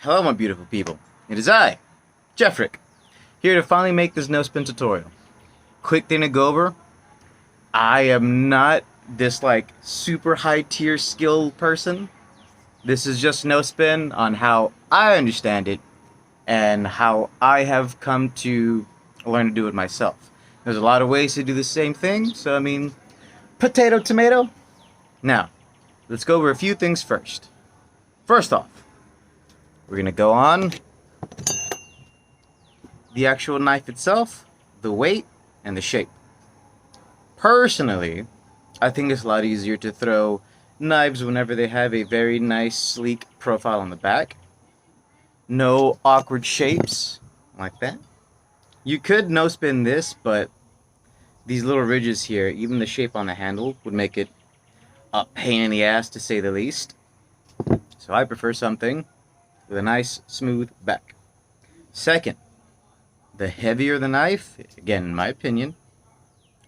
Hello my beautiful people, it is I, Jeffrick, here to finally make this no spin tutorial. Quick thing to go over, I am not this super high tier skill person. This is just no spin on how I understand it and how I have come to learn to do it myself. There's a lot of ways to do the same thing, so I mean, potato tomato. Now, let's go over a few things first. First off, we're going to go on the actual knife itself, the weight, and the shape. Personally, I think it's a lot easier to throw knives whenever they have a very nice, sleek profile on the back. No awkward shapes like that. You could no spin this, but these little ridges here, even the shape on the handle, would make it a pain in the ass to say the least. So I prefer something with a nice smooth back. Second, the heavier the knife, again in my opinion,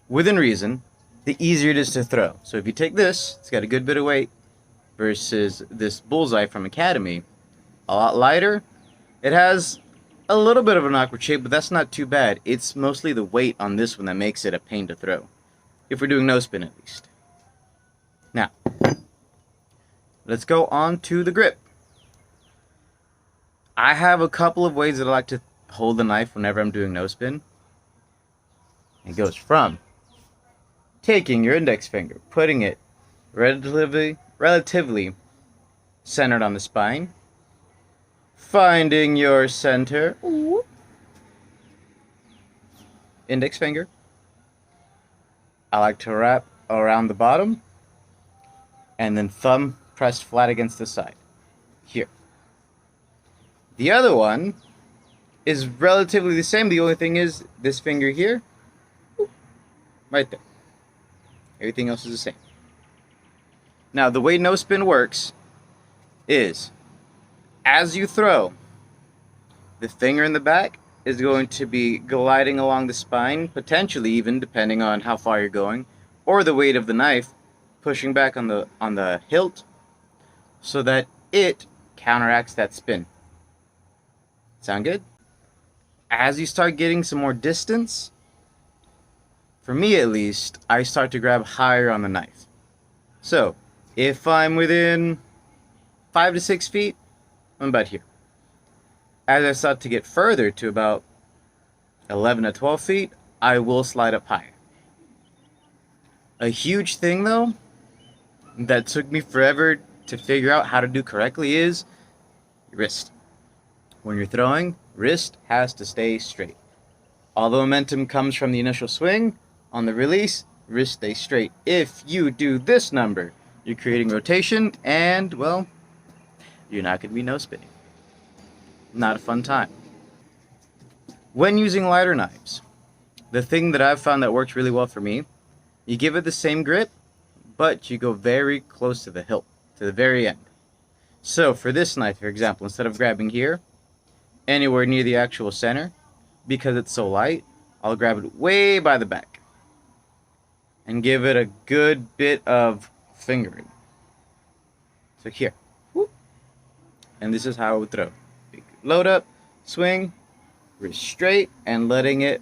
within reason, the easier it is to throw. So if you take this, it's got a good bit of weight, versus this bullseye from Academy, a lot lighter. It has a little bit of an awkward shape, but that's not too bad. It's mostly the weight on this one that makes it a pain to throw, if we're doing no spin at least. Now, let's go on to the grip. I have a couple of ways that I like to hold the knife whenever I'm doing no spin. It goes from taking your index finger, putting it relatively centered on the spine, finding your center, index finger. I like to wrap around the bottom, and then thumb pressed flat against the side, here. The other one is relatively the same. The only thing is this finger here, right there. Everything else is the same. Now, the way no spin works is, as you throw, the finger in the back is going to be gliding along the spine, potentially even, depending on how far you're going, or the weight of the knife, pushing back on the hilt, so that it counteracts that spin. Sound good? As you start getting some more distance, for me at least, I start to grab higher on the knife. So, if I'm within 5 to 6 feet, I'm about here. As I start to get further to about 11 to 12 feet, I will slide up higher. A huge thing though, that took me forever to figure out how to do correctly is wrist. When you're throwing, wrist has to stay straight. All the momentum comes from the initial swing. On the release, wrist stays straight. If you do this number, you're creating rotation, and, well, you're not going to be no spinning. Not a fun time. When using lighter knives, the thing that I've found that works really well for me, you give it the same grip, but you go very close to the hilt, to the very end. So for this knife, for example, instead of grabbing here, anywhere near the actual center, because it's so light, I'll grab it way by the back and give it a good bit of fingering. So here, whoop. And this is how I would throw. Load up, swing, wrist straight, and letting it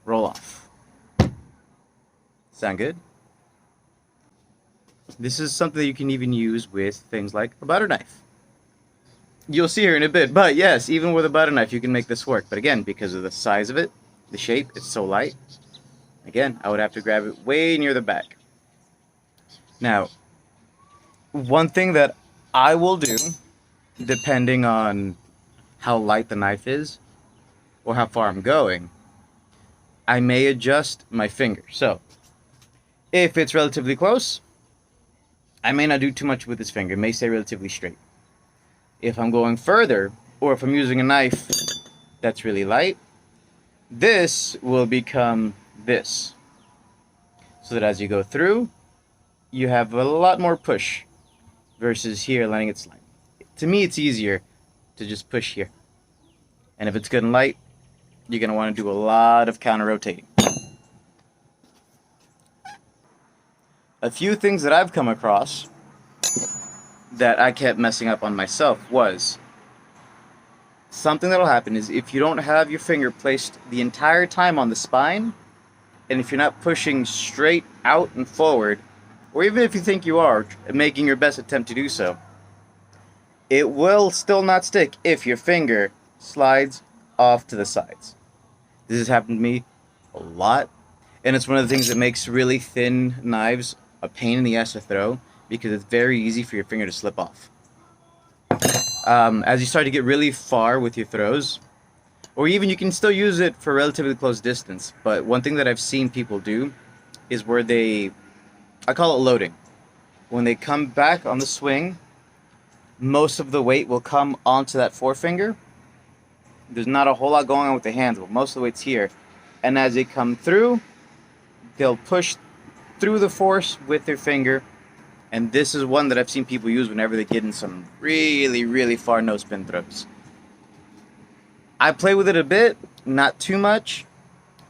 roll off. Sound good? This is something that you can even use with things like a butter knife. You'll see here in a bit, but yes, even with a butter knife you can make this work. But again, because of the size of it, the shape, it's so light, again, I would have to grab it way near the back. Now, one thing that I will do, depending on how light the knife is, or how far I'm going, I may adjust my finger. So, if it's relatively close, I may not do too much with this finger. It may stay relatively straight. If I'm going further, or if I'm using a knife that's really light, this will become this. So that as you go through, you have a lot more push, versus here letting it slide. To me, it's easier to just push here. And if it's good and light, you're going to want to do a lot of counter rotating. A few things that I've come across that I kept messing up on myself was something that'll happen is if you don't have your finger placed the entire time on the spine, and if you're not pushing straight out and forward, or even if you think you are, making your best attempt to do so, it will still not stick if your finger slides off to the sides. This has happened to me a lot, and it's one of the things that makes really thin knives a pain in the ass to throw, because it's very easy for your finger to slip off. As you start to get really far with your throws, or even you can still use it for relatively close distance, but one thing that I've seen people do is where I call it loading. When they come back on the swing, most of the weight will come onto that forefinger. There's not a whole lot going on with the hands, but most of the weight's here. And as they come through, they'll push through the force with their finger. And this is one that I've seen people use whenever they get in some really, really far no spin throws. I play with it a bit, not too much.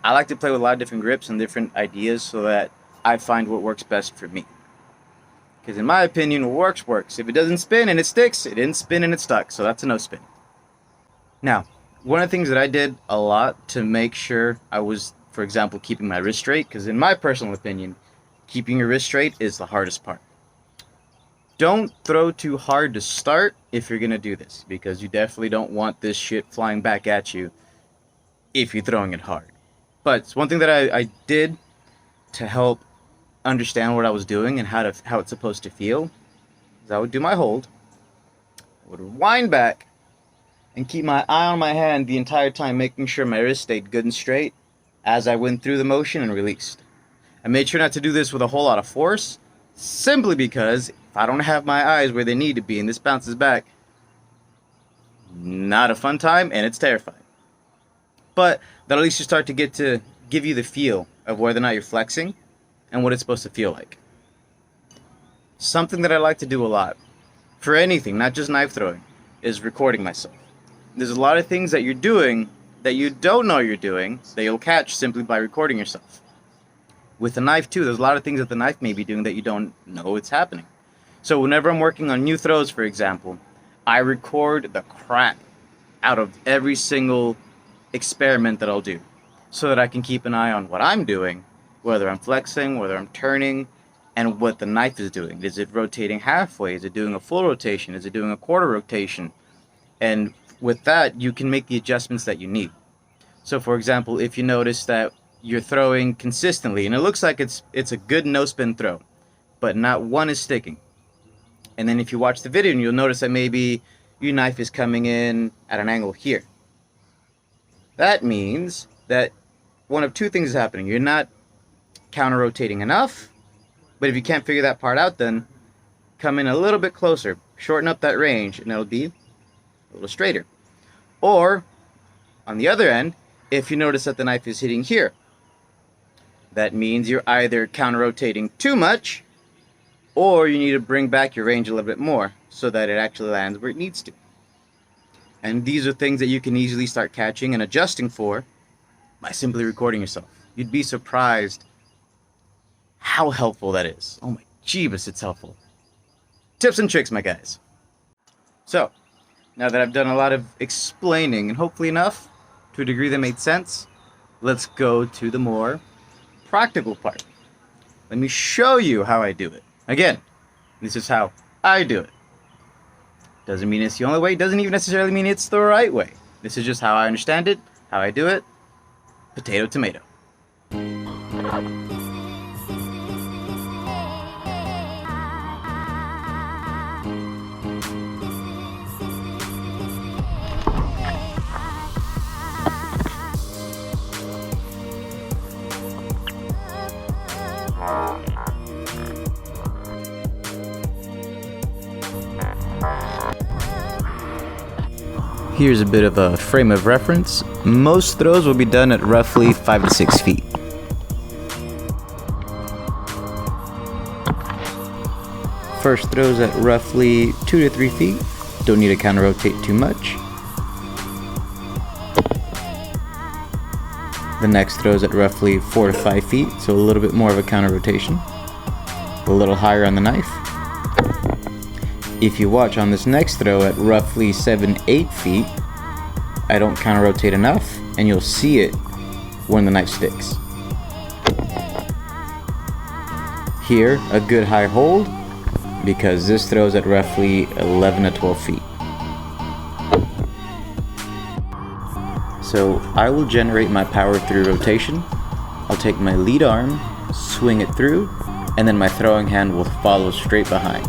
I like to play with a lot of different grips and different ideas so that I find what works best for me. Because in my opinion, what works, works. If it doesn't spin and it sticks, it didn't spin and it stuck. So that's a no spin. Now, one of the things that I did a lot to make sure I was, for example, keeping my wrist straight, because in my personal opinion, keeping your wrist straight is the hardest part. Don't throw too hard to start if you're going to do this, because you definitely don't want this shit flying back at you if you're throwing it hard. But it's one thing that I did to help understand what I was doing and how it's supposed to feel is I would do my hold, I would wind back, and keep my eye on my hand the entire time, making sure my wrist stayed good and straight as I went through the motion and released. I made sure not to do this with a whole lot of force, simply because if I don't have my eyes where they need to be and this bounces back, not a fun time and it's terrifying. But that'll at least you start to get to give you the feel of whether or not you're flexing and what it's supposed to feel like. Something that I like to do a lot, for anything, not just knife throwing, is recording myself. There's a lot of things that you're doing that you don't know you're doing that you'll catch simply by recording yourself. With the knife too, there's a lot of things that the knife may be doing that you don't know it's happening. So whenever I'm working on new throws, for example, I record the crap out of every single experiment that I'll do so that I can keep an eye on what I'm doing, whether I'm flexing, whether I'm turning, and what the knife is doing. Is it rotating halfway? Is it doing a full rotation? Is it doing a quarter rotation? And with that, you can make the adjustments that you need. So for example, if you notice that you're throwing consistently and it looks like it's a good no spin throw, but not one is sticking, and then if you watch the video and you'll notice that maybe your knife is coming in at an angle here, that means that one of two things is happening. You're not counter rotating enough, but if you can't figure that part out, then come in a little bit closer, shorten up that range, and it'll be a little straighter. Or on the other end, if you notice that the knife is hitting here, that means you're either counter rotating too much, or you need to bring back your range a little bit more so that it actually lands where it needs to. And these are things that you can easily start catching and adjusting for by simply recording yourself. You'd be surprised how helpful that is. Oh my jeebus, it's helpful. Tips and tricks, my guys. So, now that I've done a lot of explaining, and hopefully enough to a degree that made sense, let's go to the more practical part. Let me show you how I do it. Again, this is how I do it. Doesn't mean it's the only way, doesn't even necessarily mean it's the right way. This is just how I understand it, how I do it. Potato, tomato. Here's a bit of a frame of reference. Most throws will be done at roughly 5 to 6 feet. First throws at roughly 2 to 3 feet. Don't need to counter rotate too much. The next throws at roughly 4 to 5 feet, so a little bit more of a counter rotation. A little higher on the knife. If you watch on this next throw at roughly 7-8 feet, I don't counter rotate enough, and you'll see it when the knife sticks. Here, a good high hold, because this throws at roughly 11 to 12 feet. So I will generate my power through rotation. I'll take my lead arm, swing it through, and then my throwing hand will follow straight behind.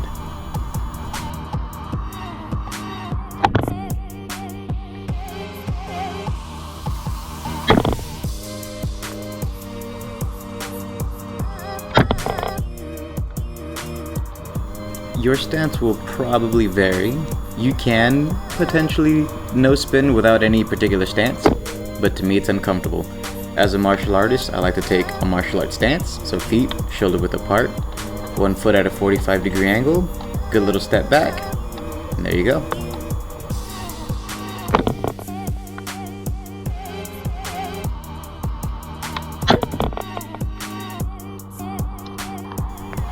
Your stance will probably vary. You can potentially no spin without any particular stance, but to me it's uncomfortable. As a martial artist, I like to take a martial art stance, so feet shoulder width apart, one foot at a 45-degree angle, good little step back, and there you go.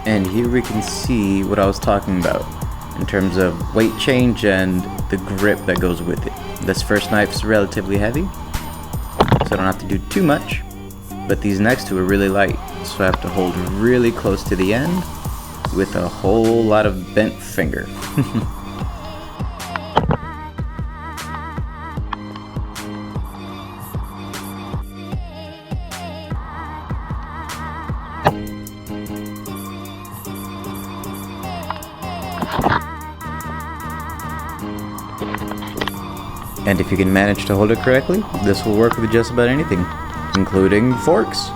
And here we can see what I was talking about in terms of weight change and the grip that goes with it. This first knife is relatively heavy, so I don't have to do too much, but these next two are really light, so I have to hold really close to the end with a whole lot of bent finger. And if you can manage to hold it correctly, this will work with just about anything, including forks.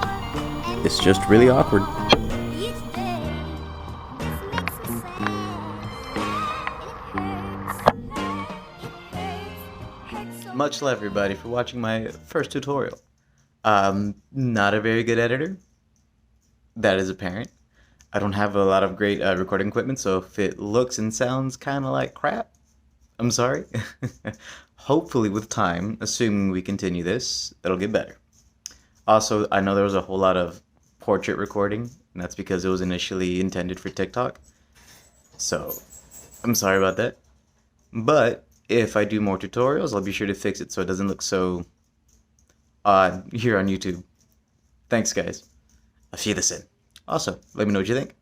It's just really awkward. Much love everybody for watching my first tutorial. Not a very good editor. That is apparent. I don't have a lot of great recording equipment, so if it looks and sounds kind of like crap, I'm sorry. Hopefully with time, assuming we continue this, it'll get better. Also, I know there was a whole lot of portrait recording, and that's because it was initially intended for TikTok. So, I'm sorry about that. But if I do more tutorials, I'll be sure to fix it so it doesn't look so odd here on YouTube. Thanks, guys. I'll see you this in. Also, let me know what you think.